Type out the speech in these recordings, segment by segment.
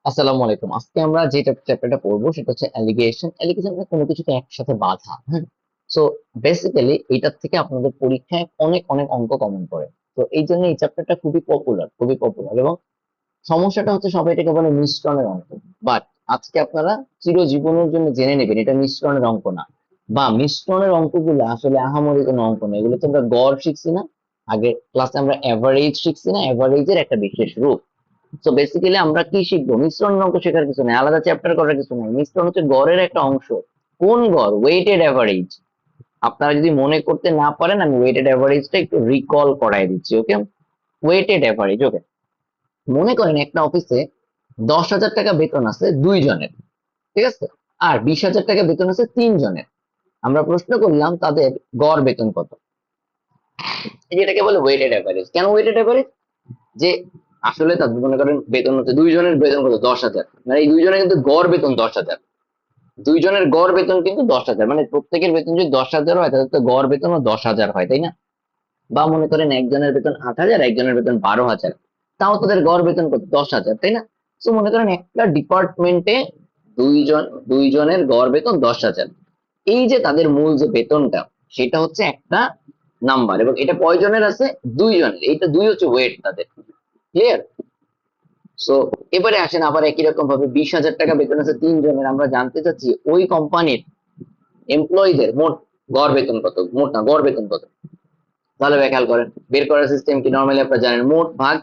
আসসালামু আলাইকুম। আজকে আমরা যে চ্যাপ্টারটা পড়বো সেটা হচ্ছে অ্যালিগেশন। অ্যালিগেশন মানে কোনো কিছুকে একসাথে বাঁধা। হ্যাঁ, সো বেসিক্যালি এটার থেকে আপনাদের পরীক্ষায় অনেক অনেক অঙ্ক কমন পড়ে। তো এই জন্য এই চ্যাপ্টারটা খুবই পপুলার এবং সমস্যাটা হচ্ছে সবাই এটাকে বলে মিশ্রণের অঙ্ক। বাট আজকে আপনারা চিরজীবনের জন্য জেনে নেবেন এটা মিশ্রণের অঙ্ক না, বা মিশ্রণের অঙ্কগুলো আসলে আহামরি কোনো অঙ্ক না। এগুলো তো আমরা গড় শিখছি না, আগে ক্লাসে আমরা অ্যাভারেজ শিখছি না, অ্যাভারেজের একটা বিশেষ রূপ। তো বেসিক্যালি আমরা কি শিখবো? মিশ্রণ অঙ্ক শেখার কিছু নেই, আলাদা চ্যাপ্টার করার কিছু নেই। মিশ্রণ হচ্ছে গড়ের একটা অংশ। কোন গড়? Weighted average. আপনারা যদি মনে করতে না পারেন, আমি ওয়েটেড অ্যাভারেজটা একটু রিকল করাই দিচ্ছি। ওকে, ওয়েটেড অ্যাভারেজ। ওকে, মনে করেন একটা অফিসে 10,000 টাকা বেতন আছে 2 জনের, ঠিক আছে, আর 20,000 টাকা বেতন আছে 3 জনের। আমরা প্রশ্ন করলাম তাদের গড় বেতন কত। এটাকে বলে ওয়েটেড অ্যাভারেজ। কেন ওয়েটেড অ্যাভারেজ? যে আসলে তাদের মনে করেন বেতন হচ্ছে 2 জনের বেতন কত, 10,000, মানে এই 2 জনের কিন্তু গড় বেতন 10,000। 2 জনের গড় বেতন কিন্তু 10,000, মানে প্রত্যেকের বেতন যদি 10,000 হয় তাহলে তো গড় বেতনও 10,000 হয়, তাই না? বা মনে করেন একজনের বেতন 8,000, একজনের বেতন 12,000, তাও তাদের গড় বেতন কত, 10,000, তাই না? তো মনে করেন একটা ডিপার্টমেন্টে দুইজনের গড় বেতন 10,000। এই যে তাদের মূল যে বেতনটা, সেটা হচ্ছে একটা নাম্বার, এবং এটা কয়জনের আছে? 2 জনের। এইটা দুই হচ্ছে ওয়েট তাদের। ক্লিয়ার? সো এবারে আসেন আবার একই রকম ভাবে 20,000 টাকা বেতন আছে 3 জনের। আমরা জানতে চাচ্ছি ওই কোম্পানির এমপ্লয়ীদের মোট গড় বেতন কত, মোট না গড় বেতন কত। তাহলে খেয়াল করেন, বের করার সিস্টেম কি? নর্মালি আপনারা জানেন মোট ভাগ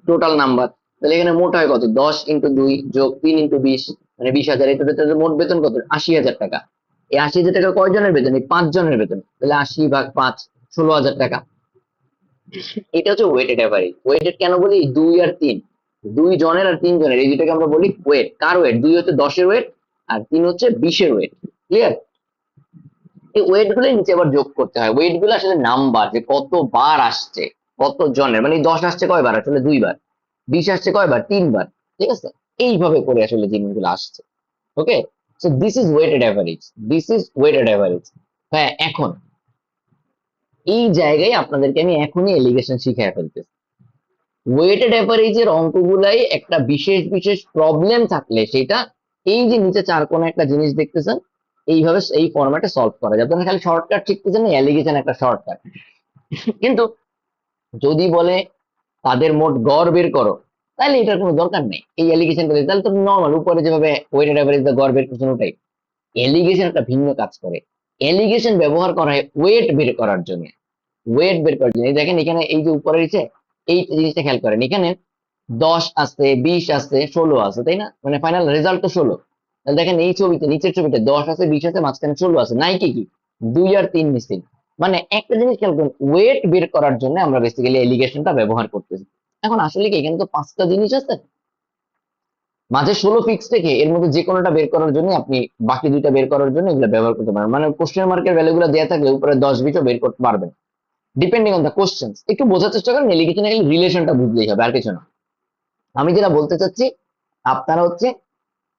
টোটাল নাম্বার। তাহলে এখানে মোট হয় কত, 10 × 2 যোগ 3 × 20, মানে 20,000। এটা মোট বেতন কত? 80,000 টাকা। এই 80,000 টাকা কয়জনের বেতন? এই 5 জনের বেতন। তাহলে 80/5, 16,000 টাকা। এটা হচ্ছে ওয়েটেড অ্যাভারেজ। ওয়েটেড কেন বলি? 2 আর 3, 2 জনের আর 3 জনের, এই দুটাকে আমরা বলি ওয়েট। কার ওয়েট? 2 হচ্ছে 10-এর ওয়েট, আর 3 হচ্ছে 20-এর ওয়েট। ক্লিয়ার? এই ওয়েট গুলো নিচে আবার যোগ করতে হয়। ওয়েট গুলো আসলে নাম্বার, যে কতবার আসছে, কত জনের, মানে 10 আসছে কয়বার? আসলে 2 বার। 20 আসছে কয়বার? 3 বার। ঠিক আছে, এইভাবে করে আসলে জিনিসগুলো আসছে। Okay, so this is weighted average. This is weighted average. হ্যাঁ, এখন এই জায়গায় আপনাদেরকে আমি এখনই এলিগেশন শিখিয়ে ফেলতেছি। ওয়েটেড অ্যাভারেজের অঙ্কগুলাই একটা বিশেষ বিশেষ প্রবলেম থাকলে সেটা এই যে নিচে চার কোণে একটা জিনিস দেখতেছেন, এইভাবে এই ফরম্যাটে সলভ করা যায়। আপনারা খালি শর্টকাট শিখতেছেন, অ্যালিগেশন একটা শর্টকাট। কিন্তু যদি বলে তাদের মোট গড় বের করো, তাহলে এটার কোনো দরকার নেই এই অ্যালিগেশন করে। তাহলে তো নর্মাল উপরে যেভাবে ওয়েটেড অ্যাভারেজ দা গড় বের করছেন ওটাই। এলিগেশন একটা ভিন্ন কাজ করে। এলিগেশন ব্যবহার করা হয় ওয়েট বের করার জন্য। ওয়েট বের করার জন্য এই দেখেন এখানে এই যে উপরে রয়েছে, এই জিনিসটা খেয়াল করেন। এখানে 10 আছে, 20 আছে, 16 আছে, তাই না? মানে ফাইনাল রেজাল্ট তো 16। তাহলে দেখেন এই ছবিতে, নিচের ছবিতে 10 আছে, 20 আছে, মাঝখানে 16 আছে, নাই কি কি? 2 আর 3 মিসিং। মানে একটা জিনিস খেয়াল করুন, ওয়েট বের করার জন্য আমরা বেসিক্যালি এলিগেশনটা ব্যবহার করতেছি। এখন আসলে কি, এখানে তো 5টা জিনিস আছে, মাঝে 16 ফিক্স থেকে এর মধ্যে যে কোনোটা বের করার জন্য আপনি বাকি দুইটা বের করার জন্য এগুলো ব্যবহার করতে পারেন। মানে কোশ্চেন মার্কের ভ্যালুগুলো দেওয়া থাকলে উপরে 10-20ও বের করতে পারবেন, ডিপেন্ডিং অন দ্য কোশ্চেন। একটু বোঝার চেষ্টা করেন, এলিগেশনে রিলেশনটা বুঝলেই হবে, আর কিছু না। আমি যেটা বলতে চাচ্ছি, আপনারা হচ্ছে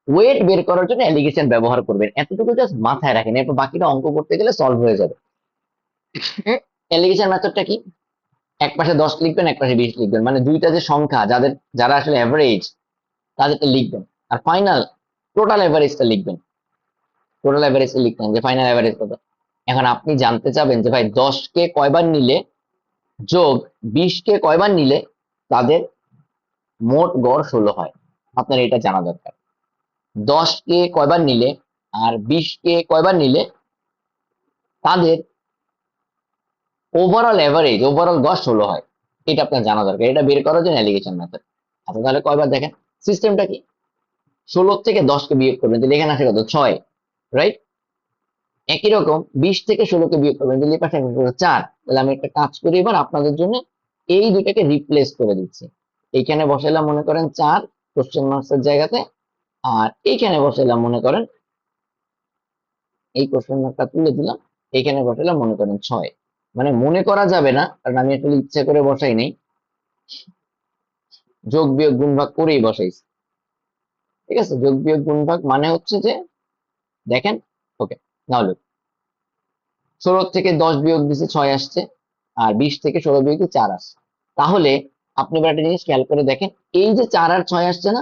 ওয়েট বের করার জন্য অ্যালিগেশন ব্যবহার করবেন, এতটুকু জাস্ট মাথায় রাখেন, এরপর বাকিটা অঙ্ক করতে গেলে সলভ হয়ে যাবে। অ্যালিগেশন মেথডটা কি? এক পাশে 10 লিখবেন, এক পাশে 20 লিখবেন, মানে দুইটা যে সংখ্যা যারা আসলে অ্যাভারেজ তাদেরটা লিখবেন, আর ফাইনাল টোটাল অ্যাভারেজটা লিখবেন। টোটাল অ্যাভারেজটা লিখবেন যে ফাইনাল অ্যাভারেজ কত। এখন আপনি জানতে চাবেন যে ভাই 10 কে কয়বার নিলে যোগ 20 কে কয়বার নিলে তাদের মোট গড় 16 হয়। আপনার এটা জানা দরকার। 10 কে কয়বার নিলে আর 20 কে কয়বার নিলে তাদের ওভারঅল গড় 16 হয়, এটা আপনার জানা দরকার। এটা বের করার জন্য অ্যালিগেশন মেথড। আচ্ছা, তাহলে কয়বার দেখেন সিস্টেমটা কি? 16 থেকে 10 কে বিয়োগ করবেন, তাহলে এখানে আসে কত, 6, রাইট? একই রকম 20 থেকে 16 কে বিয়োগ করবেন, তাহলে এই পাশে আসে কত, 4। তাহলে আমি একটা কাজ করি, এবার আপনাদের জন্য এই দুটাকে রিপ্লেস করে দিচ্ছি। এইখানে বসাইলাম মনে করেন 4 কোশ্চেন মার্কসের জায়গাতে, আর এইখানে বসাইলাম মনে করেন, এই কোশ্চেন মার্কটা তুলে দিলাম, এইখানে বসাইলাম মনে করেন 6। মানে মনে করা যাবে না, কারণ আমি আসলে ইচ্ছা করে বসাই নাই, যোগ বিয়োগ গুণ ভাগ করেই বসাইছি। ঠিক আছে, যোগ বিয়োগ গুণ ভাগ মানে হচ্ছে যে দেখেন, ওকে, নাহলে 16 থেকে 10 বিয়োগ দিছে 6 আসছে, আর 20 থেকে 16 বিয়োগ দিয়ে 4 আসছে। তাহলে আপনি এবার একটা জিনিস খেয়াল করে দেখেন, এই যে 4 আর 6 আসছে না,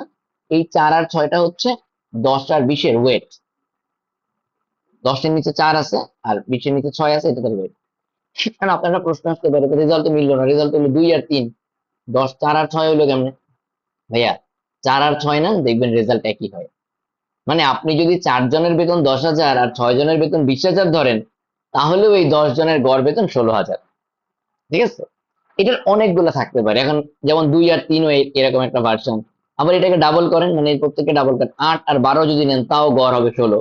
এই 4 আর 6টা হচ্ছে 10 আর 20-এর ওয়েট। 10-এর নিচে 4 আছে আর 20-এর নিচে 6 আছে, এটা তার ওয়েট। কারণ আপনারা প্রশ্ন আসতে পারে রেজাল্ট তো মিললো না, রেজাল্ট হলো 2 আর 3, 10 4 আর 6 হইলো কেমনে ভাইয়া? 4 আর 6 না, দেখবেন রেজাল্ট একই হয়। মানে আপনি যদি 4 জনের বেতন 10,000 আর 6 জনের বেতন 20,000 ধরেন, তাহলেও এই 10 জনের গড় বেতন 16,000। ঠিক আছে, এটার অনেকগুলো থাকতে পারে। এখন যেমন 2 আর 3 এরকম একটা ভার্সন। আবার এটাকে ডাবল করেন, মানে এই প্রত্যেককে ডাবল করেন, 8 আর 12 যদি নেন তাও গড় হবে 16।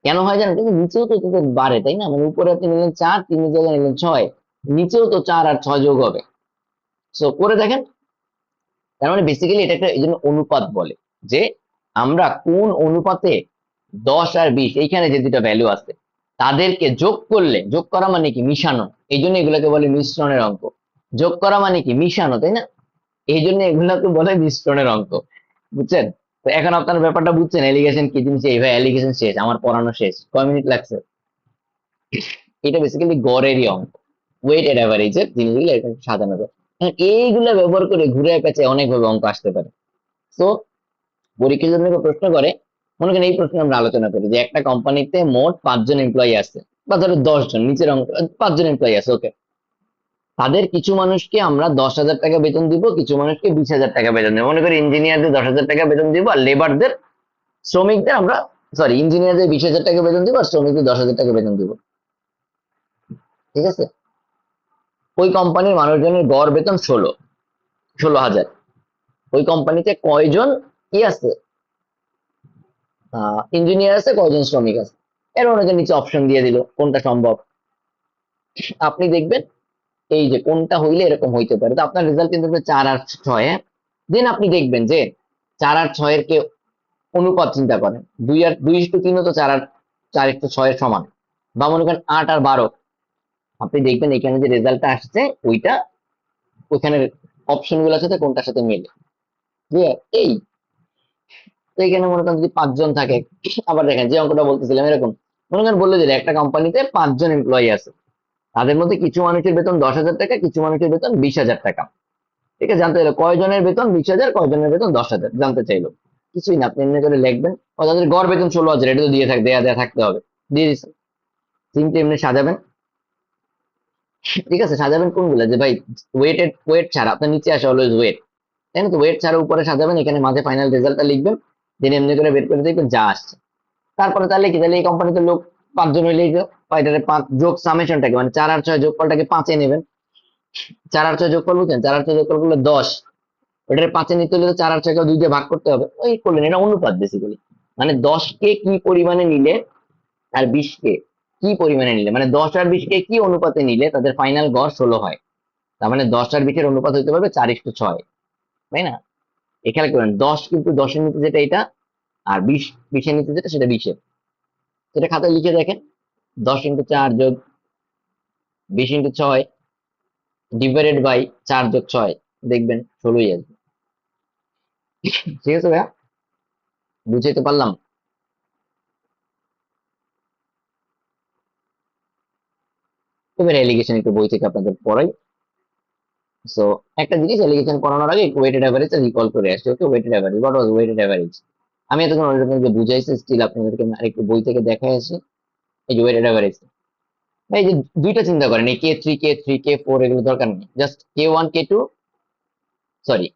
কেন হয় জানেন? কিন্তু নিচেও তো তোদের বাড়ে, তাই না? মানে উপরে আপনি নিলেন 4, 3 জায়গায় নিলেন 6, নিচেও তো 4 আর 6 যোগ হবে। সো করে দেখেন। তার মানে বেসিক্যালি এটা একটা এই জন্য অনুপাত বলে, যে আমরা কোন অনুপাতে 10 আর 20 এইখানে যে দুটো ভ্যালু আছে তাদেরকে যোগ করলে, যোগ করা মানে কি মিশানো, এই জন্য এগুলোকে বলে মিশ্রণের অঙ্ক। যোগ করা মানে কি মিশানো, তাই না? এই জন্য এগুলোকে বলে মিশ্রণের অঙ্ক। বুঝছেন? তো এখন আপনার ব্যাপারটা বুঝছেন এলিগেশন কি জিনিস। এইভাবে এলিগেশন শেষ, আমার পড়ানো শেষ। কয় মিনিট লাগছে? এটা বেসিক্যালি গড়েরই অঙ্ক, ওয়েটেড অ্যাভারেজের জিনিসগুলো এরকম সাজানো যায়। এখন এইগুলো ব্যবহার করে ঘুরে পেঁচে অনেকভাবে অঙ্ক আসতে পারে। তো পরীক্ষার জন্য প্রশ্ন করে, মনে করেন এই প্রশ্ন আমরা আলোচনা করি যে একটা কোম্পানিতে মোট 5 জন এমপ্লয়ি আছে, বা ধরো 10 জন, নিচের অঙ্ক 5 জন এমপ্লয়ি আছে, ওকে। তাদের কিছু মানুষকে আমরা 10,000 টাকা বেতন দিব, কিছু মানুষকে 20,000 টাকা বেতন দিব। মনে করি ইঞ্জিনিয়ারদের 10,000 টাকা বেতন দিব, আর লেবারদের, শ্রমিকদের আমরা, সরি, ইঞ্জিনিয়ারদের 20,000 টাকা বেতন দিব আর শ্রমিকদের 10,000 টাকা বেতন দিব। ঠিক আছে, ওই কোম্পানির মানুষজনের গড় বেতন 16,000। ওই কোম্পানিতে কয়জন কি আছে, ইঞ্জিনিয়ার আছে, কয়জন শ্রমিক আছে, এর অনেকে নিচে অপশন দিয়ে দিল কোনটা সম্ভব। আপনি দেখবেন এই যে কোনটা হইলে এরকম হইতে পারে। তো আপনার রেজাল্ট কিন্তু 4 আর 6। দেন আপনি দেখবেন যে 4 আর 6-এর কে অনুপাত চিন্তা করেন, 2:3 তো 4 আর 6 সমান। বা মনে করেন 8 আর 12, আপনি দেখবেন এখানে যে রেজাল্টটা আসছে ওইটা ওইখানে অপশন গুলোর সাথে কোনটার সাথে মেলে। যে এই, তো এখানে মনে করেন যদি 5 জন থাকে, আবার দেখেন যে অঙ্কটা বলতেছিলাম এরকম, মনে করেন বললো যে একটা কোম্পানিতে 5 জন এমপ্লয়ি আছে, তাদের মধ্যে কিছু মানুষের বেতন 10,000 টাকা, কিছু মানুষের বেতন 20,000 টাকা। ঠিক আছে, জানতে চাইলো কয়জনের বেতন 20,000, কয়জনের বেতন 10,000, জানতে চাইলো। কিছুই না, আপনি এমনি করে লিখবেন, ও তাদের গড় বেতন 16,000, এটা তো দিয়ে দেয়া থাকতে হবে, দিয়ে দিচ্ছে। তিনটে এমনি সাজাবেন। ঠিক আছে, সাজাবেন কোনগুলো, যে ভাই ওয়েট ছাড়া, আপনার নিচে আসে অলওয়েজ ওয়েট, তাই না? তো ওয়েট ছাড়া উপরে সাজাবেন, এখানে মাঝে ফাইনাল রেজাল্টটা লিখবেন, দেন এমনি করে বের করে দেখবেন যা আসছে। তারপরে তাহলে কি, তাহলে এই কোম্পানিতে লোক 5 জন হইলেই তো, এটারে 5 যোগ সামেশনটাকে, মানে 4 আর 6 যোগফলটাকে 5-এ নেবেন। 4 আর 6 যোগফল বুঝছেন, 4 আর 6 যোগফল করলে 10, ওটার 5-এ নিতে হলে তো 4 আর 6-কে 2 দিয়ে ভাগ করতে হবে, ওই করলেন। এটা অনুপাত বেসিক্যালি, মানে 10-কে কি পরিমাণে নিলে আর 20-কে কি পরিমাণে নিলে, মানে 10 আর 20-কে কি অনুপাতে নিলে তাদের ফাইনাল গড় 16 হয়। তার মানে 10 আর 20-এর অনুপাত হতে পারবে 4:6, তাই না? এখানে করেন 10 কিন্তু 10-এর নিচে যেটা এটা, আর 20 20-এর নিচে যেটা সেটা 20-এর। সেটা খাতায় লিখে দেখেন, 10 × 4 যোগ 20 × 6 ডিভাইডেড বাই 4 যোগ 6, দেখবেন 16ই আসবে। ঠিক আছে ভাইয়া, বুঝাইতে পারলাম? এবার এলিগেশন একটু বই থেকে আপনাদের পড়াই। সো একটা জিনিস, এলিগেশন পড়ানোর আগে ওয়েটেড অ্যাভারেজ রিকল করে আসছে। Okay, weighted average, what was weighted average? আমি এতক্ষণ অনেক বুঝাইছি, স্টিল আপনাদেরকে আরেকটু বই থেকে দেখাই আসি। এই যে ওয়েটেড অ্যাভারেজ, এই যে দুইটা চিন্তা করেন, এই K3 K4 এগুলো দরকার নেই, just K1 K2, sorry,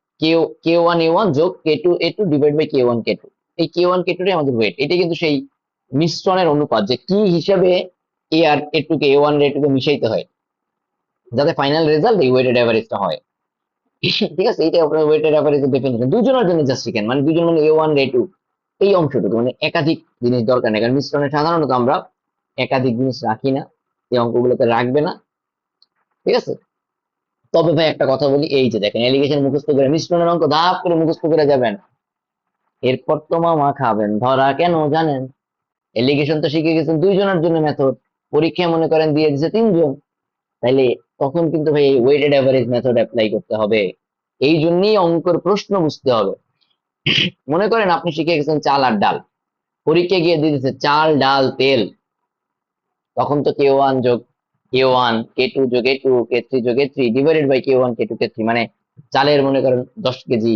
K1 A1 যোগ K2 A2 divide by K1 K2। এই K1 K2 আমাদের ওয়েট, এটা কিন্তু সেই মিশ্রণের অনুপাত, যে কি হিসাবে এ আর A2 কে, A1 আর A2 কে মিশাইতে হয় যাতে ফাইনাল রেজাল্ট এই ওয়েটেড অ্যাভারেজটা হয়। ঠিক আছে, এইটা আপনার ওয়েটেড অ্যাভারেজের ডেফিনিশন। দুজনের জন্য জাস্ট শিখেন, মানে দুজন মানে A1 A2, এই অংশটুকু, মানে একাধিক জিনিস দরকার নেই, কারণ মিশ্রণে সাধারণত আমরা একাধিক জিনিস রাখি না, এই অঙ্কগুলোতে রাখবে না। ঠিক আছে, তবে ভাই একটা কথা বলি, এই যে দেখেন এলিগেশন মুখস্থ করে, মিশ্রণের অঙ্ক ধাপ করে মুখস্থ করে যাবেন, এরপর তো মামা খাবেন ধরা, কেন জানেন? এলিগেশন তো শিখে গেছেন 2 জনের জন্য মেথড, পরীক্ষায় মনে করেন দিয়ে দিচ্ছে 3 জন, তাইলে তখন কিন্তু ভাই এই ওয়েটেড অ্যাভারেজ মেথড অ্যাপ্লাই করতে হবে। এই জন্যই অঙ্কের প্রশ্ন বুঝতে হবে। মনে করেন আপনি শিখে গেছেন চাল আর ডাল, পরীক্ষায় গিয়ে দিয়ে দিচ্ছে চাল ডাল তেল, তখন তো K1 যোগ A1, K2 যোগ A2, K3 যোগ A3 divided by K1 K2 K3, মানে চালের মনে করেন 10 কেজি,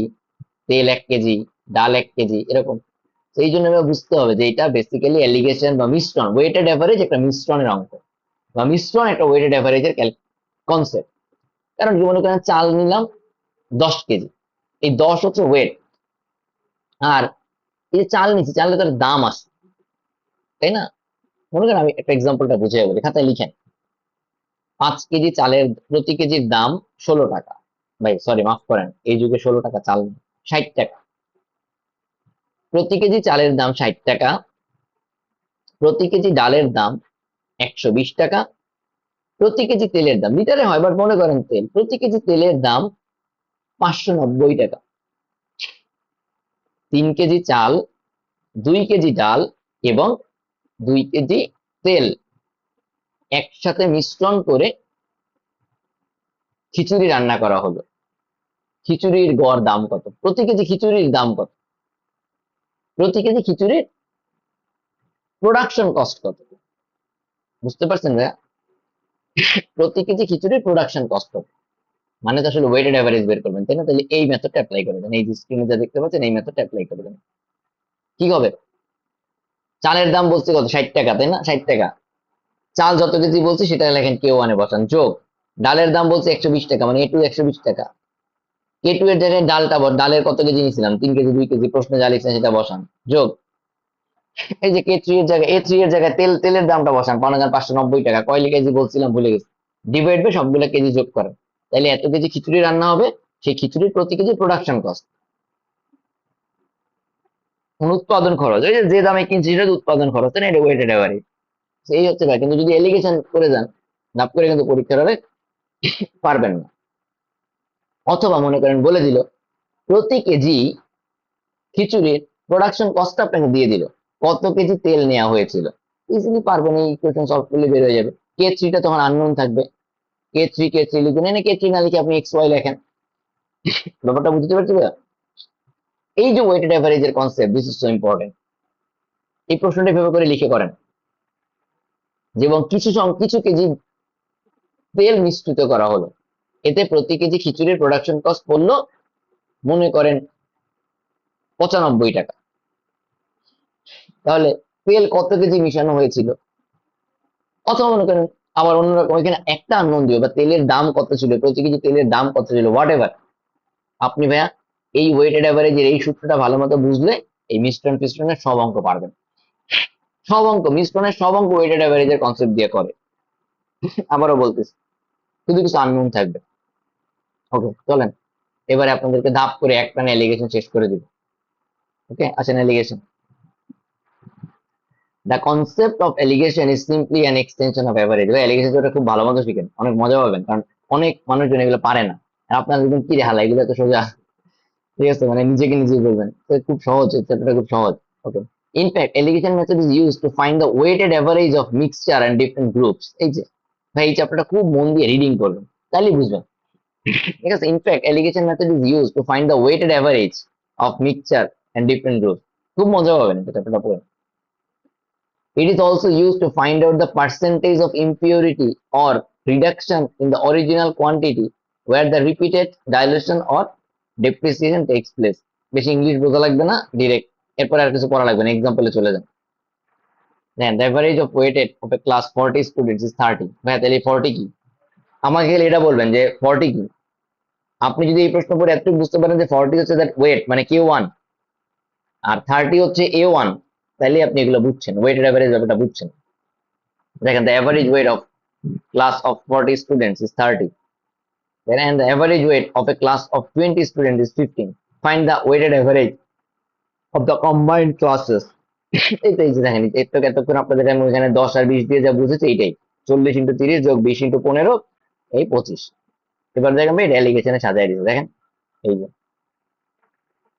তেল 1 কেজি, ডাল 1 কেজি, এরকম। তো এই জন্য আমরা বুঝতে হবে যে এটা বেসিক্যালি এলিগেশন বা মিশ্রণ, ওয়েটেড এভারেজ একটা মিশ্রণের অঙ্ক, বা মিশ্রণ একটা ওয়েটেড এভারেজের কনসেপ্ট। কারণ কি মনে করেন চাল নিলাম 10 কেজি, এই 10 হচ্ছে ওয়েট, আর এই যে চাল নিচ্ছি, চালের তার দাম আছে, তাই না? মনে করেন আমি একটা এক্সাম্পলটা বুঝিয়ে বলি, খাতায় লিখেন। 5 কেজি চালের প্রতি কেজির দাম 16 টাকা। ভাই সরি, মাফ করেন, এই যুগে 16 টাকা চাল নেই, 60 টাকা। প্রতি কেজি চালের দাম 60 টাকা, প্রতি কেজি ডালের দাম 120 টাকা, প্রতি কেজি তেলের দাম লিটারে হয়, বাট মনে করেন তেল, প্রতি কেজি তেলের দাম 590 টাকা। 3 কেজি চাল, 2 কেজি ডাল এবং 2 কেজি তেল একসাথে মিশ্রণ করে খিচুড়ি রান্না করা হলো। খিচুড়ির গড় দাম কত? প্রতি কেজি খিচুড়ির দাম কত? প্রতি কেজি খিচুড়ির প্রোডাকশন কস্ট কত? বুঝতে পারছেন ভাইয়া? প্রতি কেজি খিচুড়ির প্রোডাকশন কস্ট কত? মানে তো আসলে ওয়েটেড অ্যাভারেজ বের করবেন, তাই না? তাহলে এই মেথডটা অ্যাপ্লাই করে দেন, এই যে স্ক্রিনে যা দেখতে পাচ্ছেন এই মেথডটা অ্যাপ্লাই করে দেন। কি হবে? চালের দাম বলছি কত? 60 টাকা, তাই না? 60 টাকা। চাল যত কেজি বলছি সেটা লেখেন K1 এ বসান, যোগ ডালের দাম বলছি 120 টাকা, মানে A2 120 টাকা। K2 এর জায়গায় ডালের কত কেজি নিয়েছিলাম? 3 কেজি, 2 কেজি, প্রশ্নে যা লিখছেন সেটা বসান, যোগ এই যে A3 এর জায়গায় তেলের দামটা বসান, 5,590 টাকা। কয় কেজি বলছিলাম ভুলে গেছি। ডিভাইড বাই সবগুলো কেজি যোগ করেন, তাহলে এত কেজি খিচুড়ি রান্না হবে, সেই খিচুড়ির প্রতি কেজি প্রোডাকশন কস্ট, উৎপাদন খরচ, এই যে দামে কিনছি সেটা উৎপাদন খরচ, তাই না? এটা ওয়েটেড এভারেজ। এই হচ্ছে ভাই, কিন্তু যদি এলিগেশন করে যান, লাভ করে কিন্তু পরীক্ষার হলে পারবেন না। অথবা মনে করেন বলে দিল প্রতি কেজি খিচুড়ির প্রোডাকশন কস্ট আপনাকে দিয়ে দিল, কত কেজি তেল নেওয়া হয়েছিল, ইজিলি পারবেন, এই ইকুয়েশন সলভ করলে বের হয়ে যাবে। K3টা তখন আননোন থাকবে, K3 লিখুন, এনে K3 না লিখে আপনি XY লেখেন। ব্যাপারটা বুঝতে পারছি ভাইয়া? এই যে ওয়েটেড এভারেজের concept, this is so important. এই প্রশ্নটা এভাবে করে লিখে করেন, এবং কিছু কেজি তেল মিশ্রিত করা হলো, এতে প্রতি কেজি খিচুড়ির প্রোডাকশন কস্ট পড়লো মনে করেন 95 টাকা। তাহলে তেল কত কেজি মিশানো হয়েছিল? অথবা মনে করেন আবার অন্যরকম, এখানে একটা আননোন দিও, বা তেলের দাম কত ছিল, প্রতি কেজি তেলের দাম কত ছিল, হোয়াট এভার। আপনি ভাইয়া এই ওয়েটেড অ্যাভারেজের এই সূত্রটা ভালো মতো বুঝলে এই মিশ্রণ ফিশ্রণের সব অঙ্ক পারবেন। সব অঙ্ক, মিশ্রণের সব অঙ্ক ওয়েটেড অ্যাভারেজের কনসেপ্ট দিয়ে করে। আবারও বলতেছি, শুধু কিছু আননোন থাকবে। ওকে, চলেন এবারে আপনাদেরকে ধাপ করে একটানে এলিগেশন শেষ করে দিব। ওকে, আসেন allegation. The concept of allegation is simply an extension of average. ভাই এলিগেশন খুব ভালো মতো শিখেন, অনেক মজা পাবেন, কারণ অনেক মানুষজন এগুলো পারে না। আর আপনার একদম কি রে হালা, এগুলো তো সোজা, ঠিক আছে? মানে নিজেকে নিজে বলবেন, তো খুব সহজ, চ্যাপ্টারটা খুব সহজ। ওকে, in fact alligation method is used to find the weighted average of mixture and different groups। এই যে ভাই এই চ্যাপ্টারটা খুব মন দিয়ে রিডিং করবেন, তাহলেই বুঝবেন, ঠিক আছে? In fact alligation method is used to find the weighted average of mixture and different groups। খুব মজা পাবেন এটা চ্যাপ্টারটা পড়ে। It is also used to find out the percentage of impurity or reduction in the original quantity where the repeated dilution or depreciation takes place। বেশি English বোঝা লাগবে না, ডিরেক্ট এরপর আর কিছু পড়া লাগবে না, এক্সাম্পলে চলে যান। দেন the average of weighted of a class 40 students is 30। ভাই তাহলে 40 কি? আমাকে খালি এটা বলবেন যে 40 কি। আপনি যদি এই প্রশ্ন পড়ে এতটুকু বুঝতে পারেন যে 40 হচ্ছে দ্যাট ওয়েট মানে Q1, আর 30 হচ্ছে A1, তাহলে আপনি এগুলো বুঝছেন, ওয়েটেড অ্যাভারেজ ব্যাপারটা বুঝছেন। দেখেন the average weight of class of 40 students is 30, and the average weight of a class of 20 students is 15। Find the weighted average of the combined classes। এটাই যে দেখেন, এতক্ষণ আপনাদের আমি ওইখানে 10 আর 20 দিয়ে যা বুঝেছি এইটাই, 40 × 30 যোগ 20 × 15 এই 25। এবার দেখেন ভাই এলিগেশনে সাজাই দিচ্ছে, দেখেন এই যে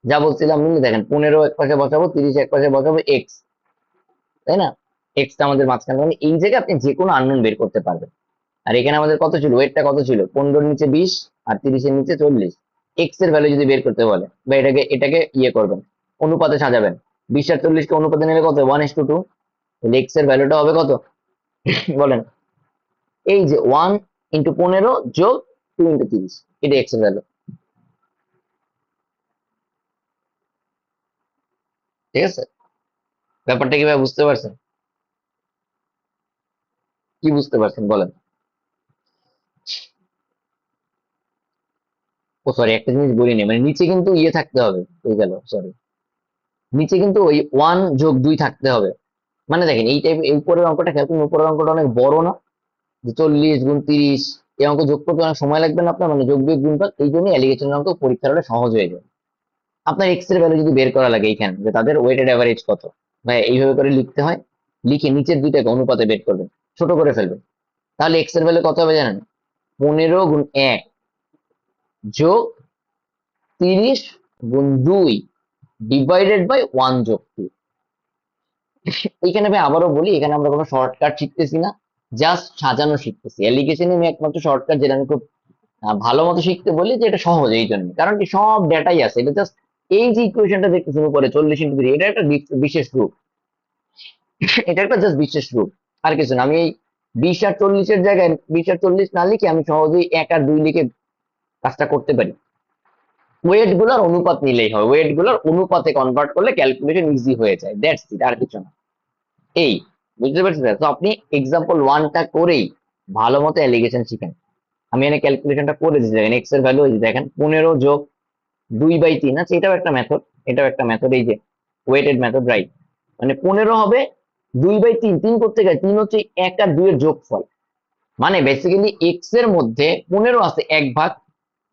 যা বলছিলাম মিলে, দেখেন 15 এক পাশে বসাবো, 30 এক পাশে বসাবো, এক্স, তাই না? এক্সটা আমাদের মাঝখানে, মানে এই জায়গায় আপনি যে কোনো আননোন বের করতে পারবেন। আর এখানে আমাদের কত ছিল, ওয়েটটা কত ছিল, 15 নিচে 20 আর 30 নিচে 40। এক্স এর ভ্যালু যদি বের করতে বলে, বা এটাকে ইয়ে করবেন, অনুপাতে সাজাবেন, 20 আর 40 কে অনুপাতে নিলে কত, 1:2। তাহলে এক্স এর ভ্যালুটা হবে কত বলেন? এই যে 1 × 15 যোগ 2 × 30, এটা এক্স এর ভ্যালু। ঠিক আছে, ব্যাপারটা কিভাবে বুঝতে পারছেন? কি বুঝতে পারছেন বলেন? ও সরি, একটা জিনিস বলিনি, মানে নিচে কিন্তু ইয়ে থাকতে হবে, হয়ে গেল সরি, নিচে কিন্তু ওই 1+2 থাকতে হবে। মানে দেখেন এই টাইপ, এই উপরের অঙ্কটা খেয়াল করুন, উপরের অঙ্কটা অনেক বড় না, যে 40 × 30, এই অঙ্ক যোগ করতে অনেক সময় লাগবে না আপনার, মানে যোগ বিয়োগ গুণফল, এই জন্যই অ্যালিগেশন অঙ্ক পরীক্ষার হলে সহজ হয়ে যায়। আপনার এক্স এর ভ্যালু যদি বের করা লাগে এইখানে, যে তাদের ওয়েটেড অ্যাভারেজ কত, ভাই এইভাবে করে লিখতে হয়, লিখে নিচের দুইটাকে অনুপাতে বের করবেন, ছোট করে ফেলবেন, তাহলে এক্স এর ভ্যালু কত হবে জানেন? 15 × 1 যোগ 30 × 2 ডিভাইডেড বাই 1+2। এইখানে ভাই আবারও বলি, এখানে আমরা কোনো শর্টকাট শিখতেছি না, জাস্ট সাজানো শিখতেছি। অ্যালিগেশনে আমি একমাত্র শর্টকাট যেটা আমি খুব ভালো মতো শিখতে বলি, যে এটা সহজ এই জন্য, কারণ কি সব ডেটাই আছে, এটা জাস্ট এই যে ইকুয়েশনটা দেখতেছেন উপরে 40 × 3, এটা একটা বিশেষ রূপ, এটা একটা জাস্ট বিশেষ রূপ, আর কিছু না। আমি এই 20 আর 40-এর জায়গায় 20 আর 40 না লিখে আমি সহজেই 1 আর 2 লিখে কাজটা করতে পারি। ওয়েট গুলার অনুপাত নিলেই হয়, ওয়েট গুলার অনুপাতে কনভার্ট করলে ক্যালকুলেশন ইজি হয়ে যায়, দ্যাটস ইট, আর কিছু না। এই, বুঝতে পারছেন? তো আপনি এক্সাম্পল 1টা করেই ভালো মতো অ্যালিগেশন শিখেন। আমি এখানে ক্যালকুলেশনটা করে দিচ্ছি, দেখেন এক্স এর ভ্যালু দেখেন 15 যোগ 2/3, আচ্ছা এটাও একটা মেথড, এটাও একটা মেথড, এই যে ওয়েটেড মেথড, রাইট। মানে 15 হবে 2/3, 3 করতে গেলে 3 হচ্ছে 1 আর 2 এর যোগফল, মানে বেসিক্যালি এক্স এর মধ্যে 15 আছে 1 ভাগ,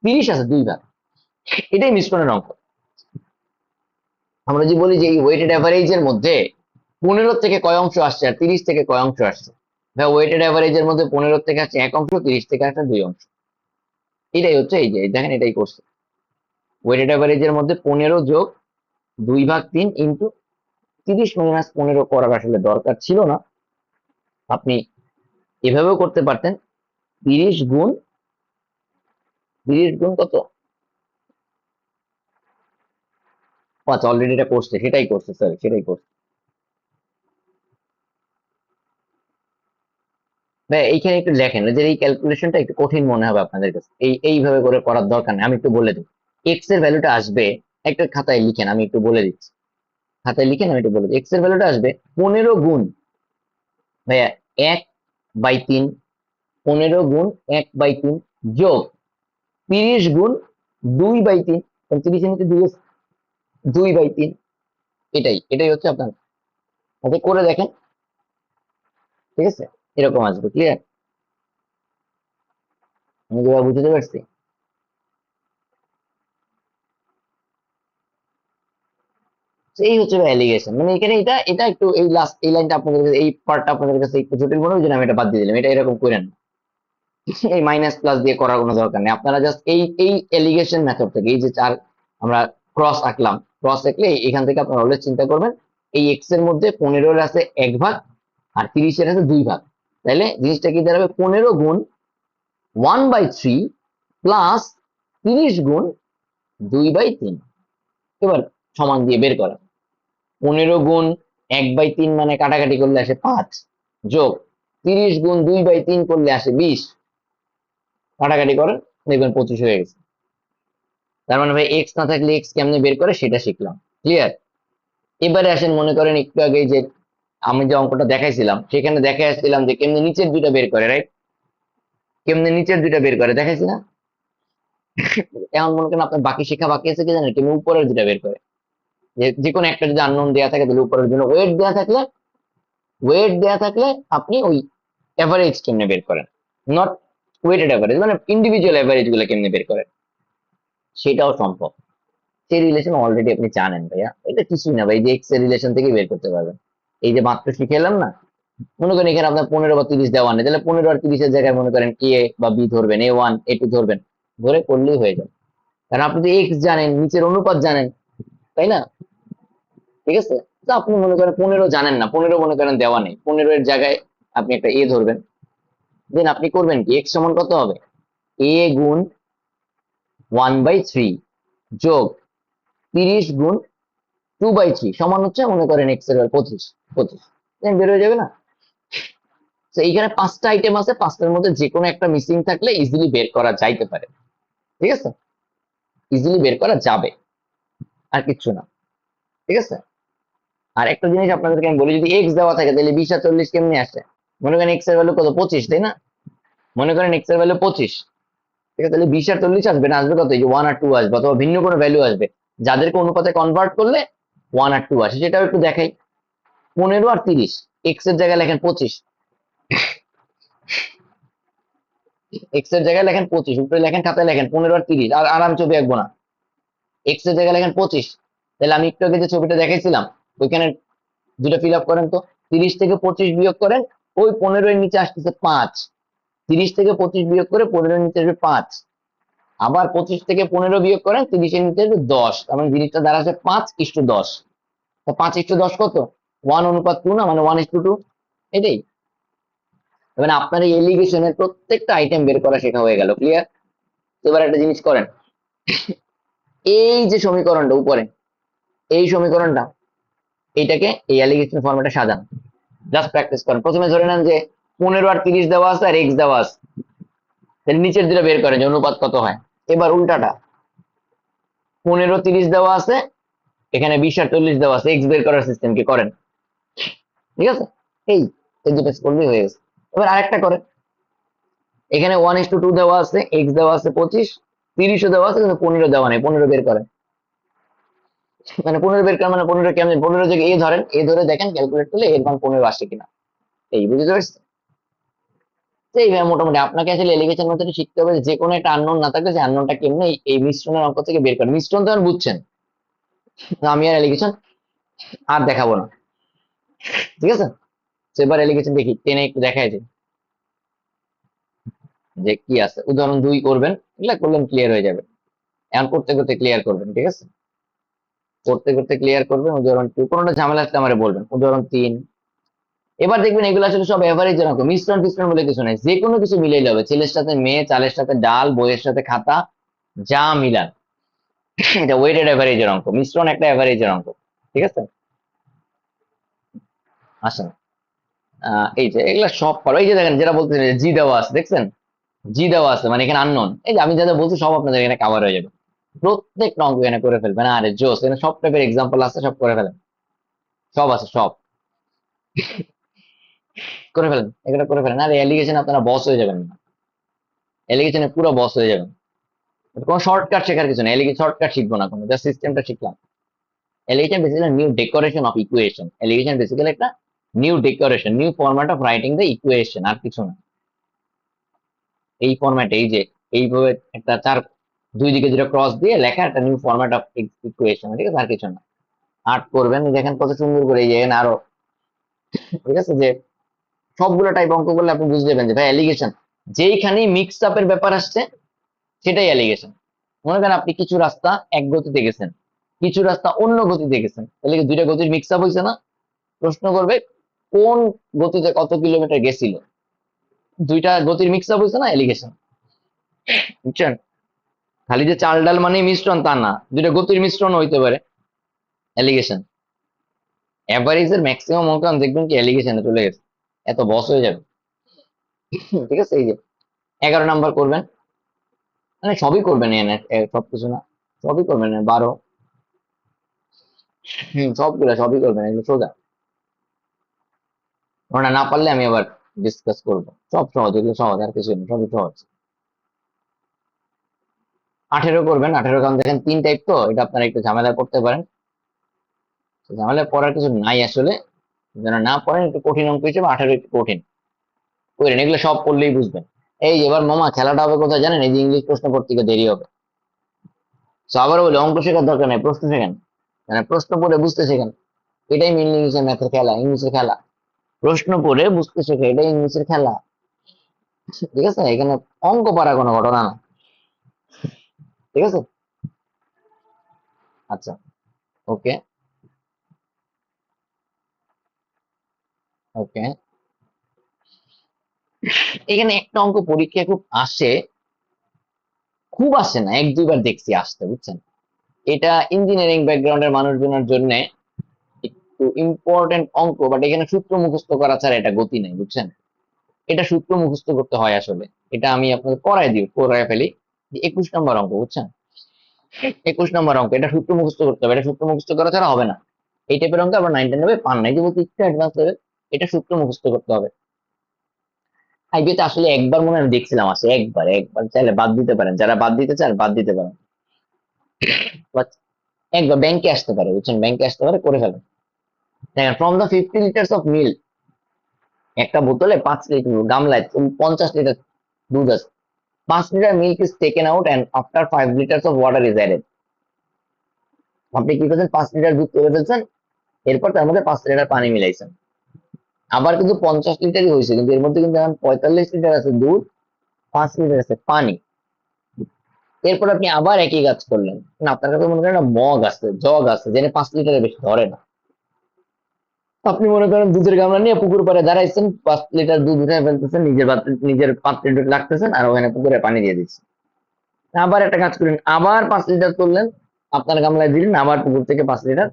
30 আছে 2 ভাগ, এটাই মিশ্রণের অঙ্ক। আমরা যদি বলি যে এই ওয়েটেড অ্যাভারেজের মধ্যে 15 থেকে কয় অংশ আসছে আর 30 থেকে কয় অংশ আসছে, ভাই ওয়েটেড অ্যাভারেজের মধ্যে 15 থেকে আসছে 1 অংশ, 30 থেকে আসছে 2 অংশ, এটাই হচ্ছে, এই যে দেখেন এটাই করছে। ওয়েটেড অ্যাভারেজের মধ্যে 15 যোগ 2/3 ইন্টু 30 - 15 করার আসলে দরকার ছিল না, আপনি এভাবেও করতে পারতেন, 30 গুণ, 30 গুণ কত, ও আচ্ছা অলরেডি এটা করছে, সেটাই করছে, সরি সেটাই করছে। ভাই এইখানে একটু লেখেন, যে এই ক্যালকুলেশনটা একটু কঠিন মনে হবে আপনাদের কাছে, এইভাবে করে করার দরকার নেই, আমি একটু বলে দিই। এক্স এর ভ্যালুটা আসবে, একটা খাতায় লিখেন, আমি একটু বলে দিচ্ছি, খাতায় লিখেন, আমি একটু বলে দিই। এক্স এর ভ্যালুটা আসবে 15 গুণ, ভাইয়া 1/3, 15 গুণ 1/3 যোগ 30 গুণ 2/3, 30 এর নিচে 2/3, এটাই হচ্ছে আপনার, আপনি করে দেখেন, ঠিক আছে, এরকম আসবে, ক্লিয়ার? আমি যেভাবে বুঝতে পারছি। তো এই হচ্ছে অ্যালিগেশন, মানে এখানে এটা এটা একটু এই লাস্ট এই লাইনটা আপনাদের কাছে, এই পার্টটা আপনাদের কাছে একটু জটিল মনে হয়, জন্য আমি এটা বাদ দিয়ে দিলাম, এটা এরকম করেন না। এই মাইনাস প্লাস দিয়ে করার কোনো দরকার নেই, আপনারা জাস্ট এই এলিগেশন মেথড থেকে, এই যে চার আমরা ক্রস আঁকলাম, ক্রস আঁকলে এখান থেকে আপনারা অলওয়েজ চিন্তা করবেন, এই এক্স এর মধ্যে 15 আছে 1 ভাগ আর 30 আছে 2 ভাগ, তাহলে জিনিসটা কি দাঁড়াবে, 15 গুণ 1/3 প্লাস 30 গুণ 2/3, এবার সমান দিয়ে বের করা, 15 গুণ 1/3 মানে কাটাকাটি করলে আসে 5, যোগ 30 গুণ 2/3 করলে আসে 20, কাটাকাটি করেন, দেখবেন 25 হয়ে গেছে। তার মানে ভাই এক্স না থাকলে এক্স কেমনে বের করে সেটা শিখলাম, ক্লিয়ার? এবারে আসেন, মনে করেন একটু আগে যে আমি যে অঙ্কটা দেখাইছিলাম, সেখানে দেখাইছিলাম যে কেমনে নিচের দুইটা বের করে, রাইট? কেমনে নিচের দুইটা বের করে দেখাইছি না? এখন মনে করেন আপনার বাকি শিক্ষা বাকি আছে কি জানেন, কেমনে উপরের দুইটা বের করে, যে কোনো একটা যদি আননোন দেওয়া থাকে তাহলে উপরের জন্য ওয়েট দেওয়া থাকলে আপনি ওই এভারেজ কেমনে বের করেন, নট ওয়েটেড এভারেজ, মানে ইন্ডিভিজুয়াল এভারেজ গুলো কেমনে বের করেন, সেটাও সম্ভব। সেই রিলেশন অলরেডি আপনি জানেন ভাইয়া, এটা কিছুই না ভাই, যে এক্স এর রিলেশন থেকে বের করতে পারবেন। এই যে মাত্র শিখে এলাম না, মনে করেন এখানে আপনার 15 বা 30 দেওয়া নেই, তাহলে 15 আর 30-এর জায়গায় মনে করেন এ বা বি ধরবেন, A1 A2 ধরবেন, ধরে করলেই হয়ে যাবে, কারণ আপনি তো এক্স জানেন, নিচের অনুপাত জানেন, তাই না? ঠিক আছে, তো আপনি মনে করেন 15 জানেন না, 15 মনে করেন দেওয়া নেই, 15-এর জায়গায় আপনি একটা এ ধরবেন, দেন আপনি করবেন কি, এক্স সমান কত হবে, A গুণ 1/3 যোগ 30 গুণ 2/3 সমান হচ্ছে মনে করেন এক্স এর 25, 25 বের হয়ে যাবে না? তো এইখানে 5টা আইটেম আছে, 5টার মধ্যে যে কোনো একটা মিসিং থাকলে ইজিলি বের করা যাইতে পারে, ঠিক আছে, ইজিলি বের করা যাবে, আর কিচ্ছু না, ঠিক আছে। আর একটা জিনিস আপনাদেরকে আমি বলি, যদি এক্স দেওয়া থাকে তাহলে 20 আর 40 কেমনি আসে? মনে করেন এক্স এর ভ্যালু কত, 25, তাই না? মনে করেন এক্স এর ভ্যালু 25, ঠিক আছে, তাহলে 20 আর 40 আসবে না, আসবে কত, এই যে 1 আর 2 আসবে, অথবা ভিন্ন কোনো ভ্যালু আসবে, যাদেরকে অনুপাতে কনভার্ট করলে 1 আর 2 আসে, সেটাও একটু দেখাই। 15 আর 30, এক্স এর জায়গায় লেখেন 25, এক্স এর জায়গায় লেখেন 25, উপরে লেখেন, খাতায় লেখেন 15 আর 30, আর আরাম ছবি আঁকবো না, এক্স এর জায়গায় লেখেন 25। তাহলে আমি একটু আগে যে ছবিটা দেখাইছিলাম ওইখানে দুটো ফিল আপ করেন তো, 30 থেকে 25 বিয়োগ করেন, ওই 15 এর নিচে আসতেছে 5, 30 থেকে 25 বিয়োগ করে 15 এর নিচে আসবে 5, আবার 25 থেকে 15 বিয়োগ করেন, 30 এর নিচে আসবে 10, তার মানে জিনিসটা দাঁড়াচ্ছে 5:10। তো 5:10 কত, 1:2 না, মানে 1:2, এটাই। মানে আপনার এই এলিগেশনের প্রত্যেকটা আইটেম বের করা শেখা হয়ে গেল, ক্লিয়ার? এবার একটা জিনিস করেন, এই যে সমীকরণটা উপরে, এই সমীকরণটা, এইটাকে এই অ্যালিগেশন ফর্মেটে সাজান, জাস্ট প্র্যাকটিস করেন। প্রথমে ধরে নেন যে 15 আর 30 দেওয়া আছে আর এক্স দেওয়া আছে, তাহলে নিচের দিকে বের করেন যে অনুপাত কত হয়। এবার উল্টাটা, 15-30 দেওয়া আছে, এখানে 20 আর 40 দেওয়া আছে, এক্স বের করার সিস্টেম কি করেন, ঠিক আছে? এই এই দুটো করলেই হয়ে গেছে। এবার আরেকটা করেন, এখানে 1:2 দেওয়া আছে, এক্স দেওয়া আছে 25, 30ও দেওয়া আছে, কিন্তু 15 দেওয়া নেই, 15 বের করেন। মানে 15 বের করেন, মানে 15 কেমন, 15 থেকে এ ধরেন, এ ধরে দেখেন ক্যালকুলেট করলে এর মান 15 আসে কিনা, এই বুঝতে পারছেন? তো এইভাবে মোটামুটি আপনাকে আসলে এলিগেশন মেথড শিখতে হবে, যে কোনো একটা আননোন না থাকলে যে আননোনটা কেমনে এই মিশ্রণের অঙ্ক থেকে বের করেন। মিশ্রণ তো আর বুঝছেন, তো আমি আর এলিগেশন আর দেখাবো না, ঠিক আছে? তো এবার এলিগেশন দেখি, টেনে একটু দেখায় যে যে কি আছে। উদাহরণ 2 করবেন, এগুলা করলেন ক্লিয়ার হয়ে যাবে, এখন করতে করতে ক্লিয়ার করবেন, ঠিক আছে? করতে করতে ক্লিয়ার করবেন। উদাহরণ 2 কোনটা ঝামেলা আসলে আমার বলবেন। উদাহরণ 3, এবার দেখবেন এগুলো আসলে সব এভারেজ অঙ্ক, মিশ্রণ টিশ্রণ বলে কিছু নাই, যে কোনো কিছু মিলেই হবে, ছেলের সাথে মেয়ে, চালের সাথে ডাল, বইয়ের সাথে খাতা, যা মিলান এটা ওয়েটেড এভারেজের অঙ্ক, মিশ্রণ একটা এভারেজের অঙ্ক, ঠিক আছে? আসেন, এই যে এগুলা সব পারো, এই যে দেখেন যেটা বলতেছেন জি দেওয়া আছে, দেখছেন? জি দেওয়া আছে, মানে এখানে আননোন, এই যে আমি যা যা বলছি সব আপনাদের এখানে কভার হয়ে যাবে, প্রত্যেকটা অঙ্ক এখানে করে ফেলবেন। আরে জোস, এখানে সব টাইপের এক্সাম্পল আছে, সব করে ফেলেন, সব আছে, সব করে ফেলেন, এগুলো করে ফেলেন। আর এলিগেশন আপনারা বস হয়ে যাবেন না, এলিগেশনে পুরো বস হয়ে যাবেন। কোনো শর্টকাট শেখার কিছু নেই, এলিগেশন শর্টকাট শিখবো না কোনো, জাস্ট সিস্টেমটা শিখলাম। Alligation basically new decoration of equation, alligation basically একটা new decoration, new format of writing the equation, আর কিছু না। এই ফরম্যাটে, এই যে এইভাবে একটা চার, দুই দিকে যেটা ক্রস দিয়ে লেখা একটা নিউ ফরম্যাট অফ ইকুয়েশন, ঠিক আছে? আর কিছু না। আর্ট করবেন, দেখেন কত সুন্দর করে, এই যে এখানে আরো, ঠিক আছে, যে সবগুলো টাইপ অঙ্ক করলে আপনি বুঝে যাবেন যে ভাই এলিগেশন যেইখানেই মিক্স আপের ব্যাপার আসছে সেটাই এলিগেশন। মনে করেন আপনি কিছু রাস্তা এক গতিতে গেছেন, কিছু রাস্তা অন্য গতিতে গেছেন, তাহলে কি দুইটা গতির মিক্স আপ হয়েছে না? প্রশ্ন করবে কোন গতিতে কত কিলোমিটার গেছিল, দুইটা গতির মিক্স আপ হয়েছে না, এলিগেশন। বুঝছেন? খালি যে চাল ডাল মানে মিশ্রণ তা না, দুইটা গতির মিশ্রণ হইতে পারে, এলিগেশন। অ্যাভারেজের ম্যাক্সিমাম অঙ্ক দেখবেন কি এলিগেশনে চলে গেছে, এত বস হয়ে যাবে, ঠিক আছে? এই যে 11 নাম্বার করবেন, মানে সবই করবেন এনে, সবকিছু না, সবই করবেন, 12, সবগুলা সবই করবেন, এগুলো সোজা। ওটা না পারলে আমি আবার ডিসকাস করবো, সব সহজ, এগুলো সহজ, আর কিছু নেই, সবই সহজ। 18 করবেন, 18 কারণ দেখেন 3 টাইপ, তো এটা আপনারা একটু ঝামেলায় পড়তে পারেন, তো ঝামেলায় পড়ার কিছু নাই আসলে, যারা না পড়েন একটু কঠিন অঙ্ক হিসেবে 18 একটু কঠিন করেন, এগুলো সব পড়লেই বুঝবেন। এই যে এবার মামা খেলাটা হবে কোথায় জানেন? এই যে ইংলিশ প্রশ্ন করতে গিয়ে দেরি হবে। তো আবারও বলি, অঙ্ক শেখার দরকার নেই, প্রশ্ন শেখেন, মানে প্রশ্ন পড়ে বুঝতে শেখেন, এটাই মেন ইংলিশের ম্যাথের খেলা, ইংলিশের খেলা, প্রশ্ন পড়ে বুঝতে শেখে, এটাই ইংলিশের খেলা, ঠিক আছে? এখানে অঙ্ক পারা কোনো ঘটনা না, ঠিক আছে? আচ্ছা, ওকে, ওকে। এখানে একটা অঙ্ক পরীক্ষায় খুব আসে, খুব আসে না, এক দুইবার দেখছি আসতে, বুঝছেন? এটা ইঞ্জিনিয়ারিং ব্যাকগ্রাউন্ডের মানুষজনের জন্য একটু ইম্পর্টেন্ট অঙ্ক, বাট এখানে সূত্র মুখস্থ করা ছাড়া এটা গতি নেই, বুঝছেন? এটা সূত্র মুখস্থ করতে হয় আসলে, এটা আমি আপনাকে করায় ফেলি, যে 21 নম্বর অঙ্ক, বুঝছেন? 21 নম্বর অঙ্ক, এটা সূত্র মুখস্থ করতে হবে, এটা সূত্র মুখস্থ করা ছাড়া হবে না। এই টাইপের অঙ্ক আবার 9 10 নেবে পান নাই, যে বলতে একটু অ্যাডভান্স লেভেল, এটা সূত্র মুখস্থ করতে হবে। আইবিতে আসলে একবার মনে হয় আমি দেখছিলাম, আসে একবার, একবার চাইলে বাদ দিতে পারেন, যারা বাদ দিতে চান বাদ দিতে পারেন, বাট একবার ব্যাংকে আসতে পারে, বুঝছেন, ব্যাংকে আসতে পারে, করে ফেলেন। দেখেন, from the 50 litres of milk, একটা বোতলে 5 লিটার, গামলায় 50 লিটার দুধ আছে, 5 litre milk is taken out and after 5 litres of water is added. আপনি কি করছেন, 5 লিটার দুধ তুলে ফেলছেন, এরপর তার মধ্যে 5 লিটার পানি মিলাইছেন, আবার কিন্তু 50 লিটারই হয়েছে, কিন্তু এর মধ্যে কিন্তু এখন 45 লিটার আছে দুধ, 5 লিটার আছে পানি। এরপর আপনি আবার একই কাজ করলেন, না আপনার কাছে মনে করেন মগ আছে, জগ আছে, যেটা 5 লিটারের বেশি ধরে না, আপনি মনে করেন দুধের গামলা নিয়ে পুকুর পাড়ে দাঁড়াইছেন, 5 লিটার দুধ উঠে ফেলতেছেন, নিজের পাত্রে রাখতেছেন, আর ওখানে পুকুরে পানি দিয়ে দিচ্ছেন। আবার একটা কাজ করেন, আবার 5 লিটার তুললেন, আপনার গামলায় দিলেন, আবার পুকুর থেকে 5 লিটার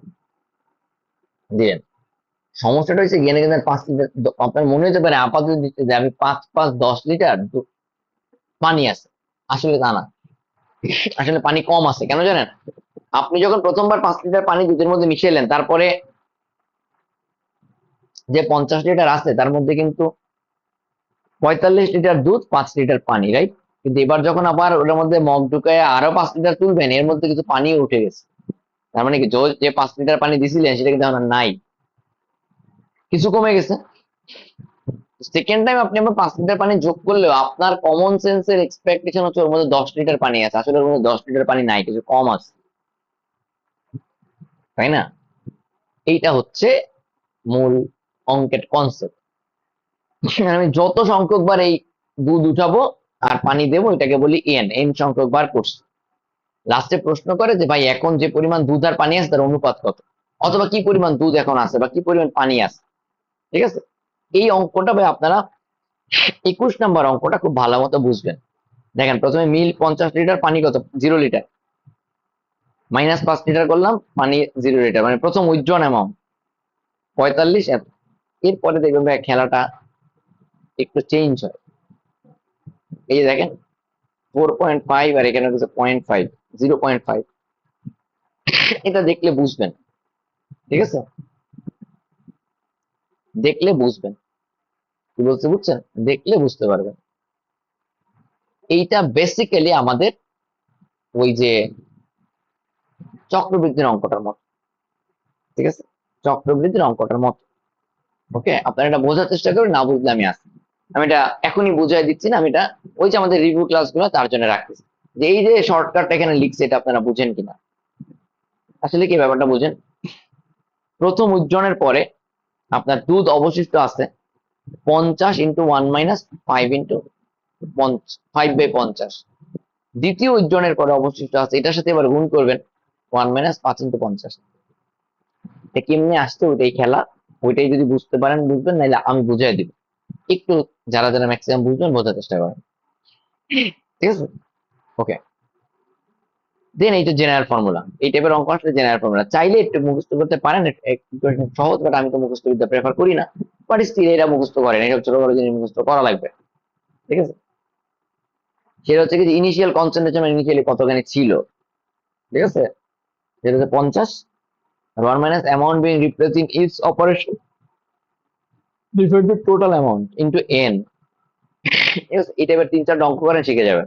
দিলেন। সমস্যাটা হচ্ছে গেনে গেলে 5 লিটার, আপনার মনে হতে পারে আপাতত দিচ্ছে যে আমি 5 5 10 লিটার পানি আছে, আসলে তা না, আসলে পানি কম আছে, কেন জানেন? আপনি যখন প্রথমবার 5 লিটার পানি দুধের মধ্যে মিশাইলেন, তারপরে যে 50 লিটার আছে তার মধ্যে কিন্তু 45 লিটার দুধ, 5 লিটার পানি, রাইট? কিন্তু এবার যখন আবার ওটার মধ্যে মগ ঢুকায় আরো 5 লিটার তুলবেন, এর মধ্যে কিছু পানিও উঠে গেছে, তার মানে কি যে 5 লিটার পানি দিছিলেন সেটা কিন্তু এখন আর নাই, কিছু কমে গেছে। সেকেন্ড টাইম আপনি আবার 5 লিটার পানি যোগ করলেও আপনার কমন সেন্সের এক্সপেকটেশন হচ্ছে ওর মধ্যে 10 লিটার পানি আছে, আসলে ওর মধ্যে 10 লিটার পানি নাই, কিছু কম আছে, তাই না? এইটা হচ্ছে মূল অঙ্কের কনসেপ্ট। আমি যত সংখ্যক বার এই দুধ উঠাবো আর পানি দেবো, এটাকে বলি এন, এন সংখ্যক বার করছি। লাস্টে প্রশ্ন করে যে ভাই এখন যে পরিমাণ দুধ আর পানি আছে তার অনুপাত কত, অথবা কি পরিমাণ দুধ এখন আছে বা কি পরিমাণ পানি আছে, ঠিক আছে? এই অঙ্কটা ভাই আপনারা 21 নম্বর অঙ্কটা খুব ভালো মতো বুঝবেন। দেখেন, প্রথমে মিল 50 লিটার, পানি কত, 0 লিটার, মাইনাস 5 লিটার করলাম, পানি 0 লিটার, মানে প্রথম উইথড্রন অ্যামাউন্ট 45 এত। এরপরে দেখবেন ভাই খেলাটা একটু চেঞ্জ হয়, এই যে দেখেন 4.5 আর এখানে হচ্ছে 0.5, 0.5, এটা দেখলে বুঝবেন, ঠিক আছে, দেখলে বুঝবেন কি বলতে, বুঝছেন, দেখলে বুঝতে পারবেন। এইটা বেসিক্যালি আমাদের ওই যে চক্রবৃদ্ধির অঙ্কটার মতো, ঠিক আছে, চক্রবৃদ্ধির অঙ্কটার মতো। ওকে, আপনারা এটা বোঝার চেষ্টা করবেন, না বুঝলে আমি আসি, আমি এটা এখনই বুঝাই দিচ্ছি না, আমি এটা ওই যে আমাদের রিভিউ ক্লাসগুলো তার জন্য রাখতেছি, যে এই যে শর্টকাটটা এখানে লিখছে এটা আপনারা বুঝেন কিনা, আসলে কি ব্যাপারটা বুঝেন। প্রথম উজ্জনের পরে আপনার দুধ অবশিষ্ট আছে 50 × 1 - 5 × 5/50, দ্বিতীয় উজ্জনের পরে অবশিষ্ট আছে, এটার সাথে এবার গুণ করবেন 1 - 5 × 50, এটা কেমনে আসছে ওইটাই খেলা, ওইটাই যদি বুঝতে পারেন বুঝবেন, নাইলে আমি বুঝাই দিব, একটু যারা যারা ম্যাক্সিমাম বুঝবেন বোঝার চেষ্টা করেন, ঠিক আছে? ওকে, দেন এইটা জেনারেল ফর্মুলা, এই টাইপের অঙ্ক আসলে জেনারেল ফর্মুলা চাইলে একটু মুখস্থ করতে পারেন, একটু সহজ, বাট আমি তো মুখস্থ বিদ্যা প্রেফার করি না, বাট স্টিল এটা মুখস্থ করেন, এটা ছোট বড় জিনিস মুখস্থ করা লাগবে, ঠিক আছে? সেটা হচ্ছে কি, ইনিশিয়াল কনসেন্ট্রেশন ইনিশিয়ালি কতখানি ছিল, ঠিক আছে, যেটা হচ্ছে 50, আর 1 - amount being replaced in each operation divide the total amount into n. এই টাইপের 3 4 অঙ্ক করেন, শিখে যাবেন,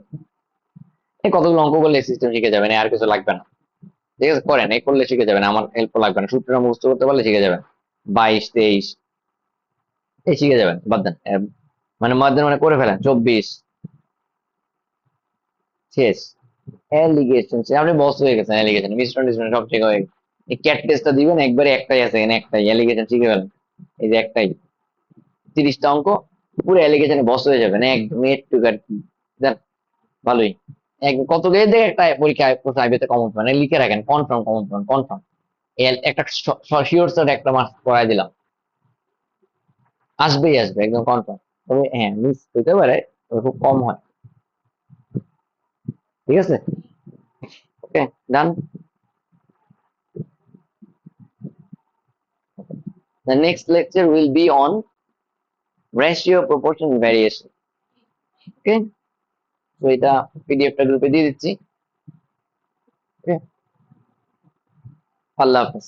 এই কতগুলো অঙ্ক করলে সিস্টেম শিখে যাবেন, আর কিছু লাগবে না, ঠিক আছে, করেন, এই করলে শিখে যাবেন, আমার হেল্প লাগবে না, সূত্রটা মুখস্থ করতে পারলে শিখে যাবেন, 22 23 এই শিখে যাবেন, বাদ দেন, মানে বাদ দেন মানে করে ফেলেন, 24 শেষ। অ্যালিগেশন, আপনি বস হয়ে গেছেন, অ্যালিগেশন মিশ্রণ টিশ্রণ সব ঠিক হয়ে গেছে, এই ক্যাট টেস্টটা দিবেন একবারে, একটাই আছে এখানে, একটাই অ্যালিগেশন শিখে ফেলেন, এই যে একটাই, 30টা অঙ্ক, পুরো অ্যালিগেশনে বস হয়ে যাবেন একদম, এর টু আর কি, যাক, ভালোই, কত গেয়ে দেখে একটা পরীক্ষায় প্রশ্ন আইবিতে কমন পান, লিখে রাখেন, কনফার্ম কমন পান, কনফার্ম, একটা শিওর স্যার একটা মার্কস করাই দিলাম, আসবেই আসবে একদম কনফার্ম, তবে হ্যাঁ মিস হইতে পারে, তবে খুব কম হয়, ঠিক আছে, ওকে, ডান। The next lecture will be on ratio, proportion, variation. Okay, তো এটা পিডিএফটা গ্রুপে দিয়ে দিচ্ছি। ওকে, আল্লাহ হাফেজ।